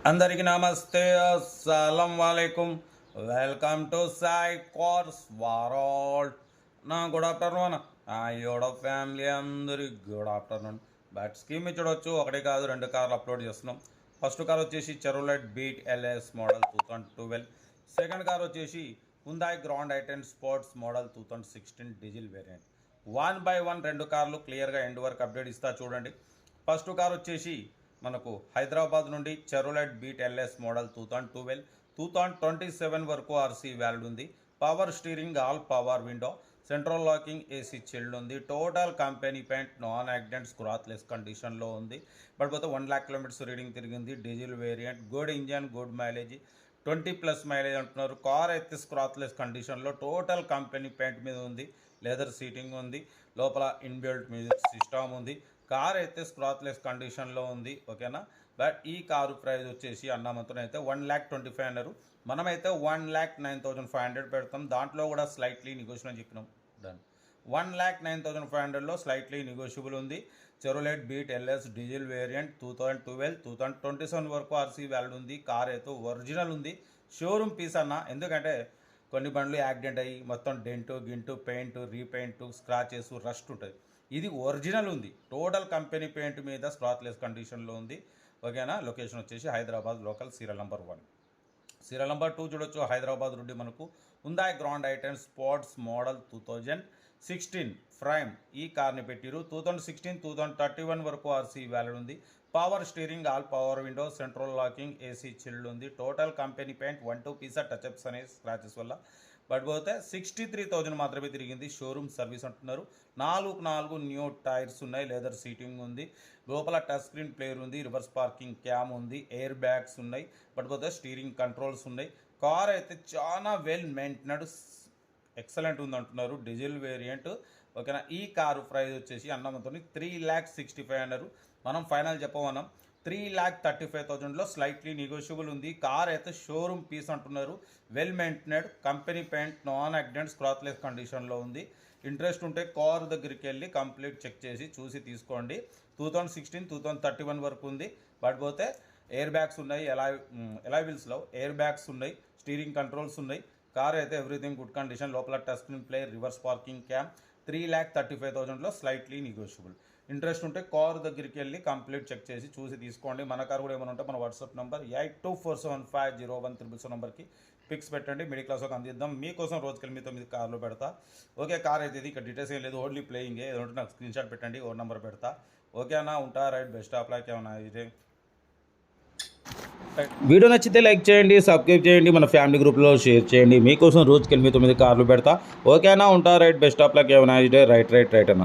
అందరికీ నమస్తే, అస్సలం వాలేకుం. Welcome to Sai cars world. Good afternoon. యోడ ఫ్యామిలీ అందరికి గుడ్ ఆఫ్టర్నూన్. బట్ స్కీమ్ చూడవచ్చు, ఒకటే కాదు రెండు కార్లు అప్లోడ్ చేస్తున్నాం. ఫస్ట్ కార్ వచ్చేసి Chevrolet beat LS model 2012. Second car వచ్చేసి Hyundai grand i ten sports model 2016 diesel variant. 1 by 1 రెండు కార్లు క్లియర్గా ఎండ్ వరకు అప్డేట్ ఇస్తా చూడండి. ఫస్ట్ కార్ వచ్చేసి మనకు హైదరాబాద్ నుండి చెరోలెట్ బీట్ ఎల్ఎస్ మోడల్ 2012 2027 వరకు ఆర్సీ వ్యాలిడ్ ఉంది. Power steering, all power window, central locking, AC chilled ఉంది. Total company paint, non accident, scratchless కండిషన్లో ఉంది. బట్ పోతే 1 lakh కిలోమీటర్స్ రీడింగ్ తిరిగింది. Diesel variant, good engine, good mileage, 20+ mileage అంటున్నారు. Car అయితే scratchless కండిషన్లో టోటల్ కంపెనీ పెయింట్ మీద ఉంది. లెదర్ సీటింగ్ ఉంది. లోపల ఇన్బిల్ట్ మ్యూజిక్ సిస్టమ్ ఉంది. కార్ అయితే స్క్రాచ్లెస్ కండిషన్లో ఉంది. ఓకేనా. బట్ ఈ కారు ప్రైస్ వచ్చేసి అన్నమంతో అయితే 1,25,000 అన్నారు. మనమైతే 1,09,500 పెడతాం. దాంట్లో కూడా స్లైట్లీ నెగోషియబుల్ అని చెప్పినాం. డన్. 1,09,500లో స్లైట్లీ నెగోషియబుల్ ఉంది. Chevrolet beat LS diesel variant 2012 2027 వరకు ఆర్సీ వ్యాలిడ్ ఉంది. కార్ అయితే ఒరిజినల్ ఉంది. షోరూమ్ పీస్ అన్న. ఎందుకంటే కొన్ని బండ్లు యాక్సిడెంట్ అయ్యి మొత్తం డెంటు గింటు, పెయింట్, రీపెయింట్, స్క్రాచెస్, రస్ట్ ఉంటుంది. ఇది ఒరిజినల్ ఉంది. టోటల్ కంపెనీ పెయింట్ మీద స్క్రాచ్లెస్ కండిషన్లో ఉంది. ఓకేనా. లొకేషన్ వచ్చేసి Hyderabad local, serial number 1. Serial number 2 చూడొచ్చు. హైదరాబాద్ నుండి మనకు Hyundai grand i ten sports model 2016 prime ఈ కార్ని పెట్టిరు. 2016 2031 వరకు ఆర్సీ వ్యాలిడ్ ఉంది. Power steering, all power window, central locking, AC chilled ఉంది. టోటల్ కంపెనీ పెయింట్, 1-2 పీసా టచ్అప్స్ అనే స్క్రాచెస్ వల్ల. బట్ పోతే 63,000 మాత్రమే తిరిగింది. షోరూమ్ సర్వీస్ అంటున్నారు. 4 న్యూ టైర్స్ ఉన్నాయి. లెదర్ సీటింగ్ ఉంది. లోపల టచ్ స్క్రీన్ ప్లేయర్ ఉంది. రివర్స్ పార్కింగ్ క్యామ్ ఉంది. ఎయిర్ బ్యాగ్స్ ఉన్నాయి. బట్ పోతే స్టీరింగ్ కంట్రోల్స్ ఉన్నాయి. కార్ అయితే చాలా వెల్ మెయింటెనెడ్, ఎక్సలెంట్ ఉంది అంటున్నారు. Diesel variant. ఓకేనా. ఈ కారు ప్రైస్ వచ్చేసి అన్నమంతో 3,65,000 అన్నారు. మనం ఫైనల్ చెప్పమన్నాం 3,35,000లో స్లైట్లీ నెగోషియబుల్ ఉంది. కార్ అయితే షోరూమ్ పీస్ అంటున్నారు. Well maintained, company paint, non accident, scratchless కండిషన్లో ఉంది. ఇంట్రెస్ట్ ఉంటే కార్ దగ్గరికి వెళ్ళి కంప్లీట్ చెక్ చేసి చూసి తీసుకోండి. 2016 2031 వరకు ఉంది. బట్ పోతే ఎయిర్ బ్యాగ్స్ ఉన్నాయి. ఎలాయ్ వీల్స్లో ఎయిర్ బ్యాగ్స్ ఉన్నాయి. స్టీరింగ్ కంట్రోల్స్ ఉన్నాయి. కార్ అయితే ఎవ్రీథింగ్ గుడ్ కండిషన్. లోపల touch screen player, reverse parking cam. 3,35,000లో స్లైట్లీ నెగోషియబుల్. ఇంట్రెస్ట్ ఉంటే కార్ దగ్గరికి వెళ్ళి కంప్లీట్ చెక్ చేసి చూసి తీసుకోండి. మన కార్ కూడా ఏమైనా ఉంటే మన వాట్సాప్ నెంబర్ 82475013 నెంబర్కి పిక్స్ పెట్టండి. మిడిల్ క్లాస్ ఒక అందిద్దాం. మీకోసం రోజుకెళ్ళి మీతో మీద కార్లో పెడతా. ఓకే. కార్ అయితే ఇది ఇక్కడ డీటెయిల్స్ ఏం లేదు, ఓన్లీ ప్లేయింగే. ఏదంటే నాకు స్క్రీన్ షాట్ పెట్టండి, ఓ నెంబర్ పెడతా. ఓకే అన్న, ఉంటా. రైట్. Best of luck. ఏమన్నా ఇదే వీడియో నచ్చితే లైక్ చేయండి, సబ్స్క్రైబ్ చేయండి, మన ఫ్యామిలీ గ్రూప్లో షేర్ చేయండి. మీకోసం రోజుకెళ్ళి మీతో మీద కార్లు పెడతా. ఓకేనా, ఉంటా. రైట్. Best of luck. ఏమన్నా ఇదే రైట్ అన్న.